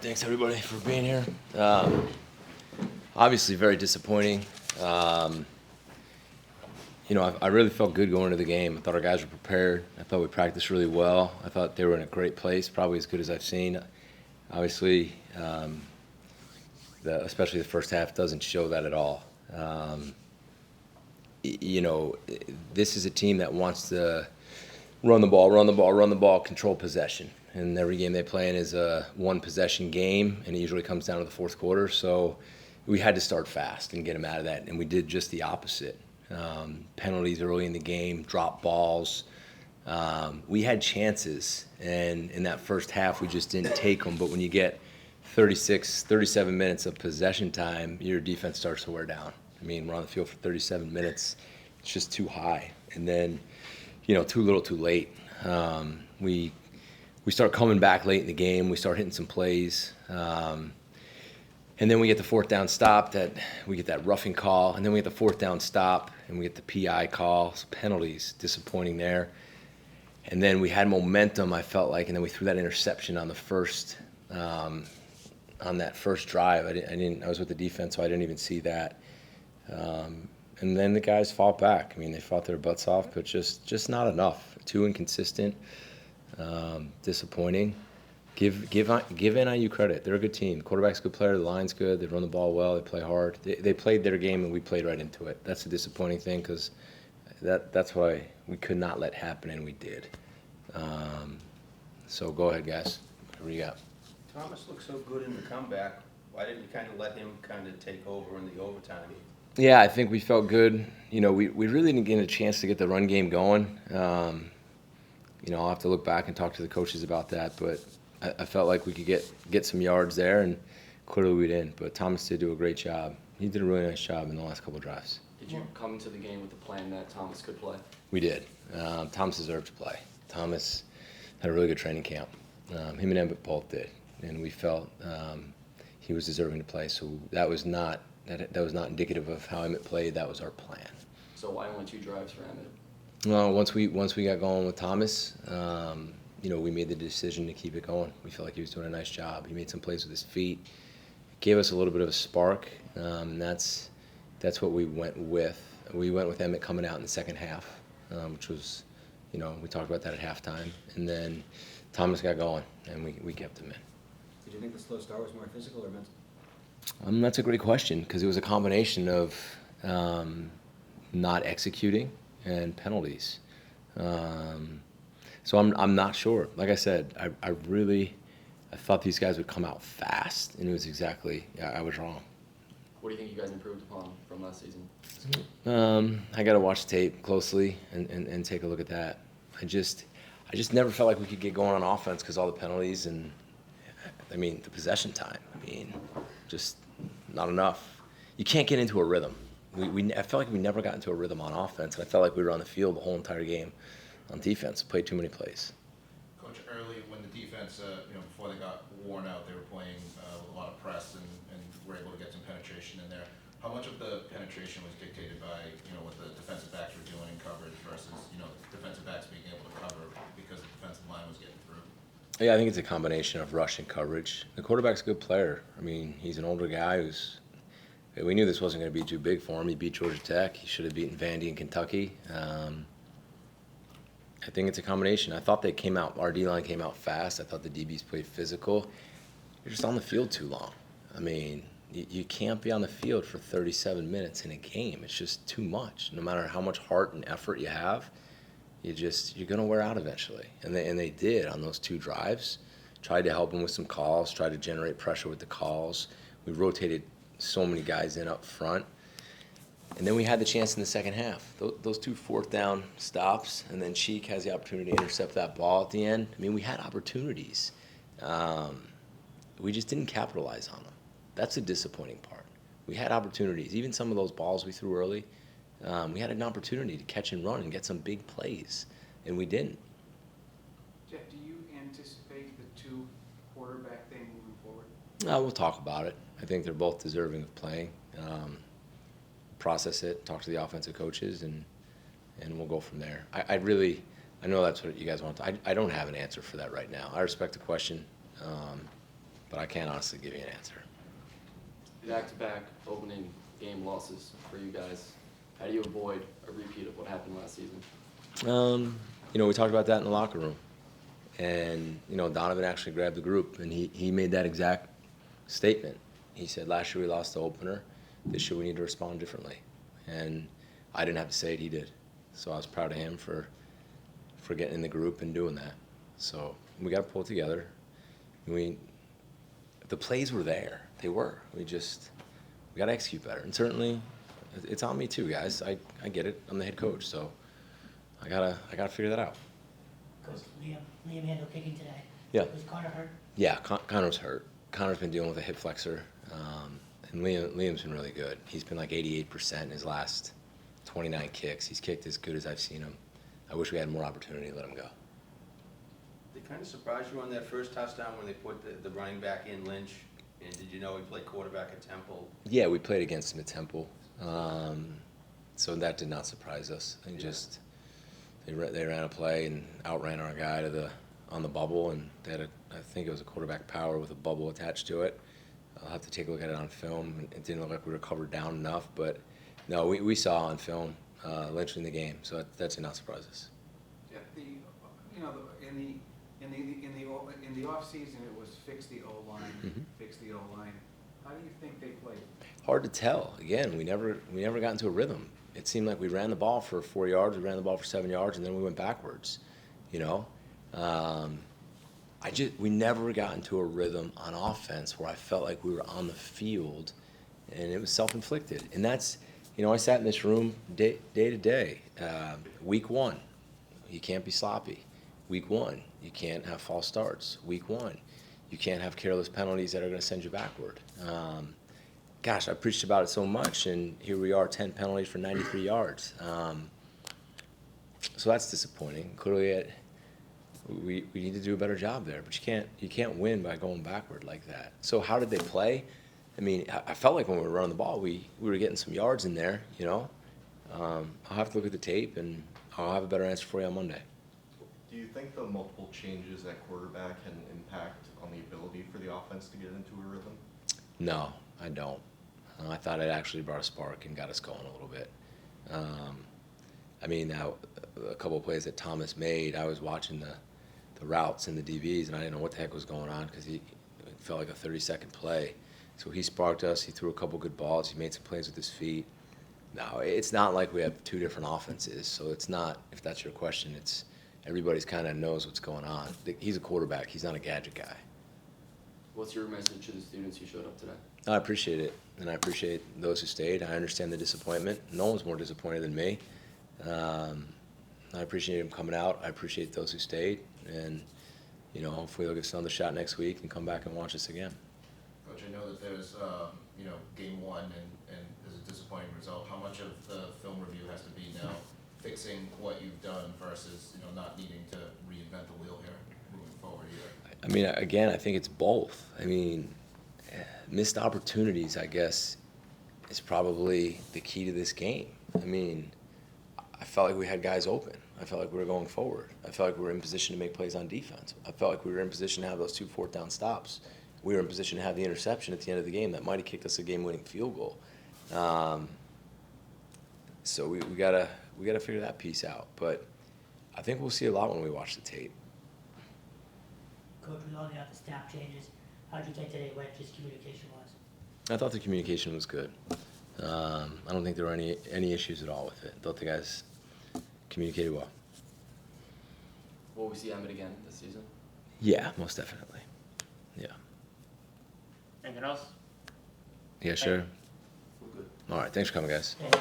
thanks everybody for being here. Obviously very disappointing. I really felt good going into the game. I thought our guys were prepared. I thought we practiced really well. I thought they were in a great place, probably as good as I've seen. Obviously, especially the first half doesn't show that at all. This is a team that wants to run the ball, control possession. And every game they play in is a one-possession game, and it usually comes down to the fourth quarter. So we had to start fast and get them out of that, and we did just the opposite. Penalties early in the game, drop balls. We had chances, and in that first half we just didn't take them. But when you get 37 minutes of possession time, your defense starts to wear down. I mean, we're on the field for 37 minutes. It's just too high. And then, too little, too late. We start coming back late in the game. We start hitting some plays. And then we get the fourth down stop, we get that roughing call. And then we get the fourth down stop, and we get the PI call. So penalties, disappointing there. And then we had momentum, I felt like, and then we threw that interception on the first, on that first drive. I was with the defense, so I didn't even see that. And then the guys fought back. I mean, they fought their butts off, but just not enough. Too inconsistent. Disappointing. Give NIU credit. They're a good team. Quarterback's a good player. The line's good. They run the ball well. They play hard. They played their game, and we played right into it. That's the disappointing thing, because that's why we could not let happen, and we did. So go ahead, guys. What do you got? Thomas looked so good in the comeback. Why didn't you kind of let him kind of take over in the overtime? Yeah, I think we felt good. We really didn't get a chance to get the run game going. I'll have to look back and talk to the coaches about that, but I felt like we could get some yards there, and clearly we didn't. But Thomas did do a great job. He did a really nice job in the last couple of drives. Did you come into the game with the plan that Thomas could play? We did. Thomas deserved to play. Thomas had a really good training camp. Him and Emmett both did, and we felt he was deserving to play. So that was not indicative of how Emmett played. That was our plan. So why only 2 drives for Emmett? Well, once we got going with Thomas, we made the decision to keep it going. We felt like he was doing a nice job. He made some plays with his feet. Gave us a little bit of a spark, and that's what we went with. We went with Emmett coming out in the second half, which was, we talked about that at halftime. And then Thomas got going, and we kept him in. Did you think the slow start was more physical or mental? That's a great question, because it was a combination of not executing and penalties. So I'm not sure. Like I said, I thought these guys would come out fast, and it was I was wrong. What do you think you guys improved upon from last season? I got to watch tape closely and take a look at that. I just never felt like we could get going on offense because all the penalties and, the possession time. Just not enough. You can't get into a rhythm. I felt like we never got into a rhythm on offense, and I felt like we were on the field the whole entire game on defense. Played too many plays. Coach, early when the defense, before they got worn out, they were playing with a lot of press and were able to get some penetration in there. How much of the penetration was dictated by, what the defensive backs were doing in coverage versus, defensive backs being able to cover because the defensive line was getting through? Yeah, I think it's a combination of rush and coverage. The quarterback's a good player. He's an older guy we knew this wasn't going to be too big for him. He beat Georgia Tech. He should have beaten Vandy in Kentucky. I think it's a combination. I thought our D-line came out fast. I thought the DBs played physical. You're just on the field too long. You can't be on the field for 37 minutes in a game. It's just too much. No matter how much heart and effort you have, you're going to wear out eventually. And they did on those 2 drives. Tried to help them with some calls, tried to generate pressure with the calls. We rotated so many guys in up front. And then we had the chance in the second half. Those 2 fourth down stops, and then Cheek has the opportunity to intercept that ball at the end. We had opportunities. We just didn't capitalize on them. That's the disappointing part. We had opportunities. Even some of those balls we threw early, we had an opportunity to catch and run and get some big plays, and we didn't. Jeff, do you anticipate the 2 quarterback thing moving forward? We'll talk about it. I think they're both deserving of playing. Process it, talk to the offensive coaches, and we'll go from there. I know that's what you guys want. I don't have an answer for that right now. I respect the question. but I can't honestly give you an answer. Back-to-back opening game losses for you guys. How do you avoid a repeat of what happened last season? We talked about that in the locker room. And, Donovan actually grabbed the group, and he made that exact statement. He said, last year we lost the opener. This year we need to respond differently. And I didn't have to say it, he did. So I was proud of him for getting in the group and doing that. So we got to pull it together. The plays were there. They were. We got to execute better. And certainly, it's on me too, guys. I get it. I'm the head coach, so I gotta figure that out. Coach, Liam handled kicking today. Yeah. Was Connor hurt? Yeah, Connor's hurt. Connor's been dealing with a hip flexor, and Liam's been really good. He's been like 88% in his last 29 kicks. He's kicked as good as I've seen him. I wish we had more opportunity to let him go. They kind of surprised you on that first touchdown when they put the running back in Lynch. And did you know he played quarterback at Temple? Yeah, we played against him at Temple, so that did not surprise us. They ran a play and outran our guy on the bubble, and they had I think it was a quarterback power with a bubble attached to it. I'll have to take a look at it on film. It didn't look like we were covered down enough, but no, we saw on film Lynch in the game, so that did not surprise us. Yeah, in the off season, it was fix the O-line, fix the O-line. How do you think they played? Hard to tell. Again, we never got into a rhythm. It seemed like we ran the ball for 4 yards, we ran the ball for 7 yards, and then we went backwards. We never got into a rhythm on offense where I felt like we were on the field, and it was self-inflicted. And that's, I sat in this room day to day. Week 1, you can't be sloppy. Week 1, you can't have false starts. Week 1, you can't have careless penalties that are going to send you backward. Gosh, I preached about it so much, and here we are, 10 penalties for 93 yards. So that's disappointing. Clearly, we need to do a better job there, but you can't win by going backward like that. So how did they play? I mean, I felt like when we were running the ball, we were getting some yards in there. I'll have to look at the tape, and I'll have a better answer for you on Monday. Do you think the multiple changes at quarterback had an impact on the ability for the offense to get into a rhythm? No, I don't. I thought it actually brought a spark and got us going a little bit. Now, a couple of plays that Thomas made, I was watching the routes and the DBs, and I didn't know what the heck was going on because it felt like a 30-second play. So he sparked us. He threw a couple good balls. He made some plays with his feet. No, it's not like we have two different offenses. So it's not, if that's your question, it's everybody's kind of knows what's going on. He's a quarterback. He's not a gadget guy. What's your message to the students who showed up today? I appreciate it, and I appreciate those who stayed. I understand the disappointment. No one's more disappointed than me. I appreciate them coming out. I appreciate those who stayed, and hopefully they'll give us another shot next week and come back and watch us again. Coach, I know that there's, game 1 and there's a disappointing result. How much of the film review has to be now fixing what you've done versus, not needing to reinvent the wheel here moving forward either? Again, I think it's both. Missed opportunities, I guess, is probably the key to this game. I felt like we had guys open. I felt like we were going forward. I felt like we were in position to make plays on defense. I felt like we were in position to have those 2 fourth-down stops. We were in position to have the interception at the end of the game that might have kicked us a game-winning field goal. So we gotta figure that piece out. But I think we'll see a lot when we watch the tape. Coach, we all got the staff changes. How did you think today went, just communication-wise? I thought the communication was good. I don't think there were any issues at all with it. I thought the guys communicated well. Will we see Emmett again this season? Yeah, most definitely. Yeah. Anything else? Yeah, sure. We're good. All right, thanks for coming, guys. And